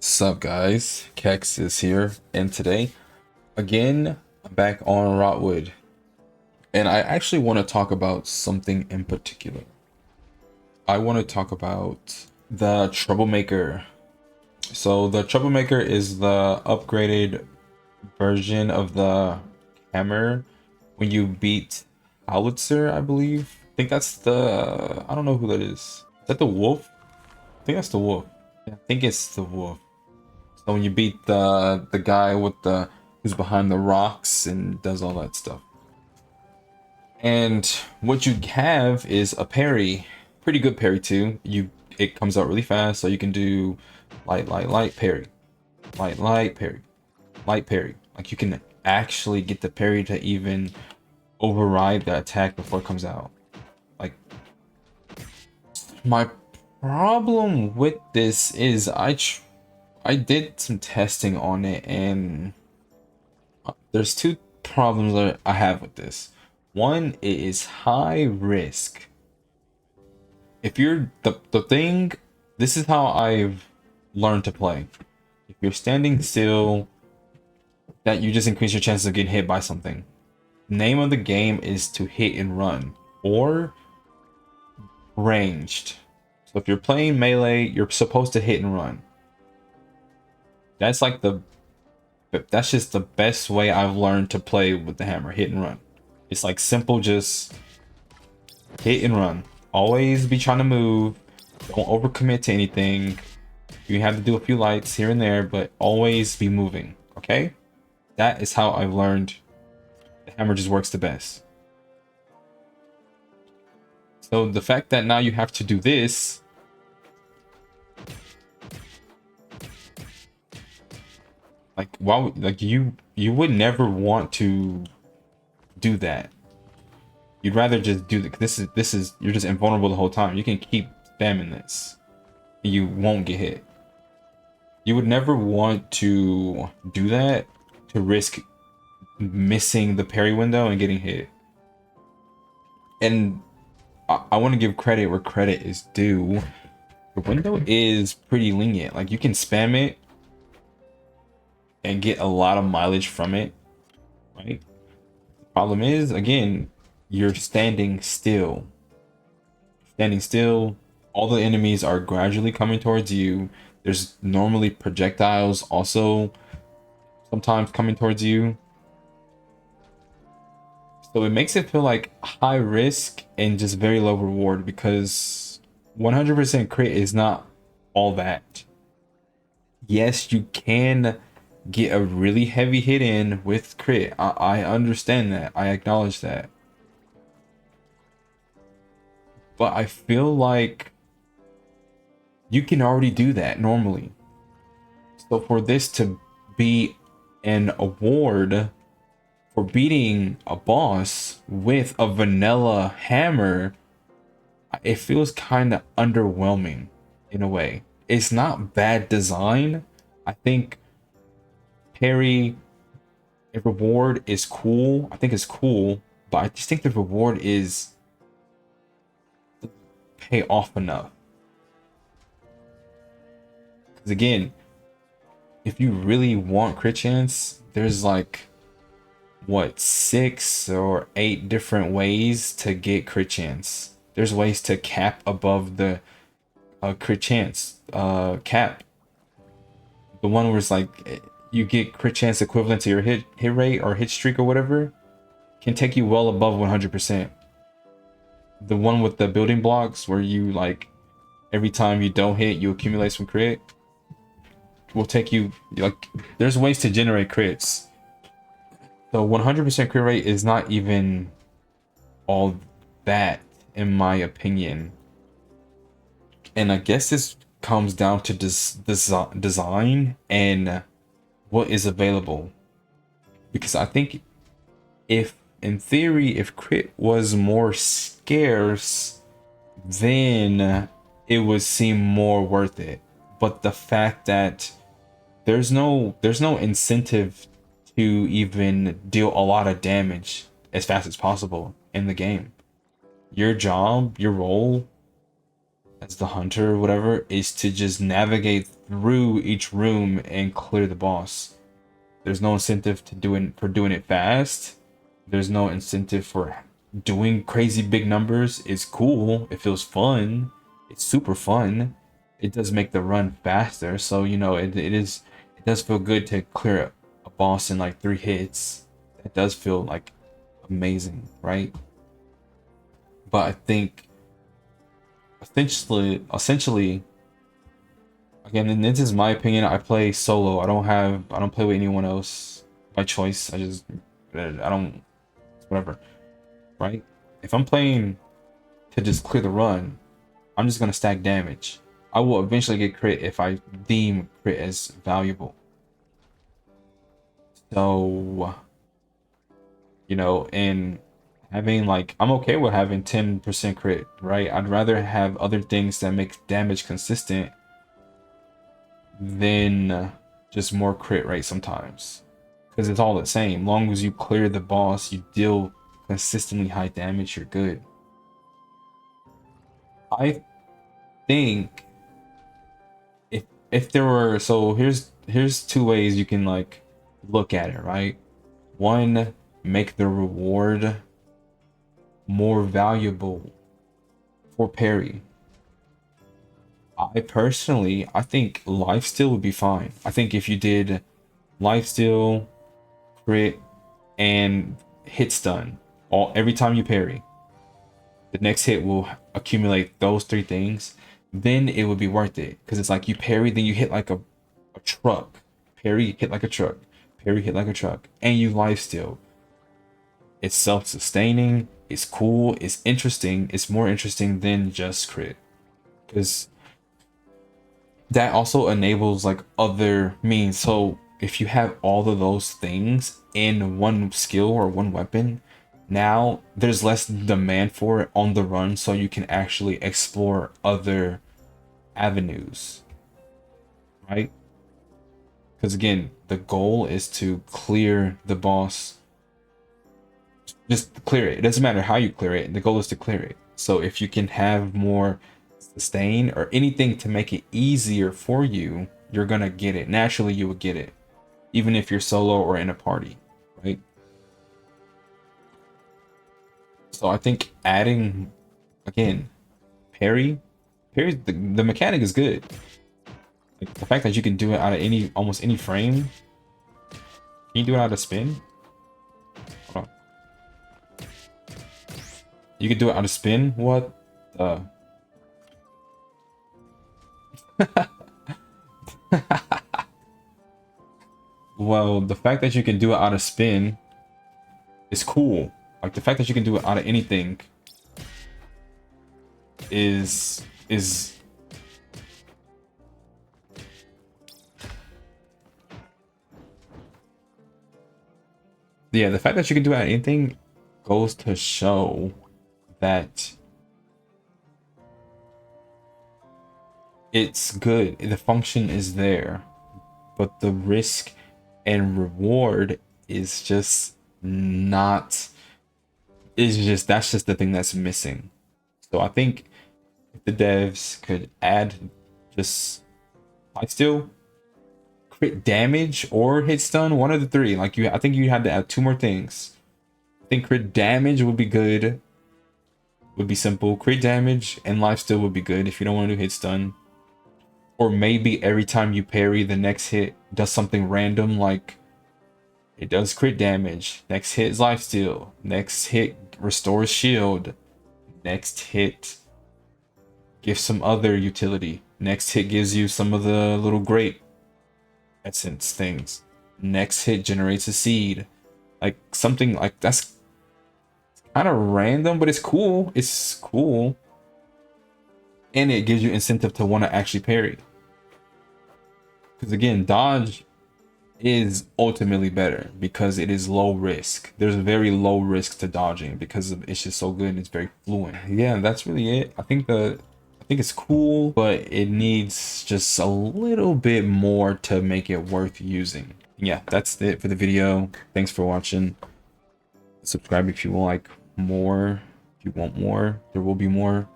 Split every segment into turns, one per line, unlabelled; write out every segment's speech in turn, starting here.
What's up, guys? Kexis here, and today, again, I'm back on Rotwood, and I actually want to talk about something in particular. I want to talk about the Troublemaker. So the Troublemaker is the upgraded version of the hammer when you beat Howitzer, I believe. I think that's the... I don't know who that is. Is that the wolf? I think that's the wolf. Yeah, I think it's the wolf. So when you beat the guy with the who's behind the rocks and does all that stuff. And what you have is a parry, pretty good parry too. It comes out really fast, so you can do light parry, light parry, light parry. Like you can actually get the parry to even override the attack before it comes out. Like my problem with this is I did some testing on it, and there's two problems that I have with this. One, it is high risk. If you're the thing, this is how I've learned to play. If you're standing still, that you just increase your chances of getting hit by something. Name of the game is to hit and run or ranged. So if you're playing melee, you're supposed to hit and run. That's like that's just the best way I've learned to play with the hammer, hit and run. It's like simple, just hit and run. Always be trying to move. Don't overcommit to anything. You have to do a few lights here and there, but always be moving, okay? That is how I've learned the hammer just works the best. So the fact that now you have to do this, like, why, like you would never want to do that. You'd rather just do this is you're just invulnerable the whole time. You can keep spamming this. You won't get hit. You would never want to do that to risk missing the parry window and getting hit. And I want to give credit where credit is due. The window is pretty lenient. Like you can spam it and get a lot of mileage from it, right? The problem is, again, you're standing still. Standing still, all the enemies are gradually coming towards you. There's normally projectiles also sometimes coming towards you. So it makes it feel like high risk and just very low reward, because 100% crit is not all that. Yes, you can get a really heavy hit in with crit. I understand that. I acknowledge that. But I feel like you can already do that normally. So for this to be an award for beating a boss with a vanilla hammer, it feels kind of underwhelming in a way. It's not bad design. I think parry and reward is cool. I think it's cool, but I just think the reward is pay off enough. Because again, if you really want crit chance, there's like what, 6 or 8 different ways to get crit chance. There's ways to cap above the crit chance cap. The one where it's like you get crit chance equivalent to your hit rate or hit streak or whatever, can take you well above 100%. The one with the building blocks where you, like, every time you don't hit, you accumulate some crit, will take you, like, there's ways to generate crits. So 100% crit rate is not even all that, in my opinion. And I guess this comes down to design and what is available. Because I think if, in theory, if crit was more scarce, then it would seem more worth it. But the fact that there's no incentive to even deal a lot of damage as fast as possible in the game. Your job, your role, as the hunter or whatever is to just navigate through each room and clear the boss. There's no incentive to doing it fast. There's no incentive for doing crazy big numbers. It's cool. It feels fun. It's super fun. It does make the run faster. So, you know, it does feel good to clear a boss in like 3 hits. It does feel like amazing, right? But I think essentially again, and this is my opinion, I play solo. I don't play with anyone else by choice. I don't, whatever, right? If I'm playing to just clear the run, I'm just gonna stack damage. I will eventually get crit if I deem crit as valuable. So, you know, and having like, I'm okay with having 10% crit, right? I'd rather have other things that make damage consistent than just more crit rate sometimes, because it's all the same. Long as you clear the boss, you deal consistently high damage, you're good. I think if there were, so here's 2 ways you can like look at it, right? One, make the reward more valuable for parry. I think lifesteal would be fine. I think if you did lifesteal, crit, and hit stun every time you parry, the next hit will accumulate those 3 things, then it would be worth it. Because it's like you parry, then you hit like a truck. Parry, hit like a truck. Parry, hit like a truck. And you lifesteal. It's self-sustaining, it's cool, it's interesting, it's more interesting than just crit. Because that also enables like other means. So if you have all of those things in one skill or one weapon, now there's less demand for it on the run, so you can actually explore other avenues, right? Because again, the goal is to clear the boss. Just clear it. It doesn't matter how you clear it. The goal is to clear it. So if you can have more sustain or anything to make it easier for you, you're gonna get it. Naturally, you would get it, even if you're solo or in a party, right? So I think adding, again, parry, the mechanic is good. Like the fact that you can do it out of almost any frame. Can you do it out of spin? Hold on. You can do it out of spin? What the? Well, the fact that you can do it out of spin is cool. Like the fact that you can do it out of anything is yeah, the fact that you can do it out of anything goes to show that it's good. The function is there, but the risk and reward is just not, that's just the thing that's missing. So I think if the devs could add just lifesteal, crit damage, or hit stun, one of the 3, like I think you had to add 2 more things. I think crit damage would be good, would be simple. Crit damage and lifesteal would be good if you don't want to do hit stun. Or maybe every time you parry, the next hit does something random, like it does crit damage. Next hit is lifesteal. Next hit restores shield. Next hit gives some other utility. Next hit gives you some of the little grape essence things. Next hit generates a seed. Like something like that's kind of random, but it's cool. It's cool. And it gives you incentive to want to actually parry. Because again, dodge is ultimately better because it is low risk. There's a very low risk to dodging because it's just so good and it's very fluent. Yeah, that's really it. I think it's cool, but it needs just a little bit more to make it worth using. Yeah, that's it for the video. Thanks for watching. Subscribe if you like more. If you want more, there will be more.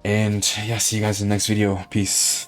And yeah, see you guys in the next video. Peace.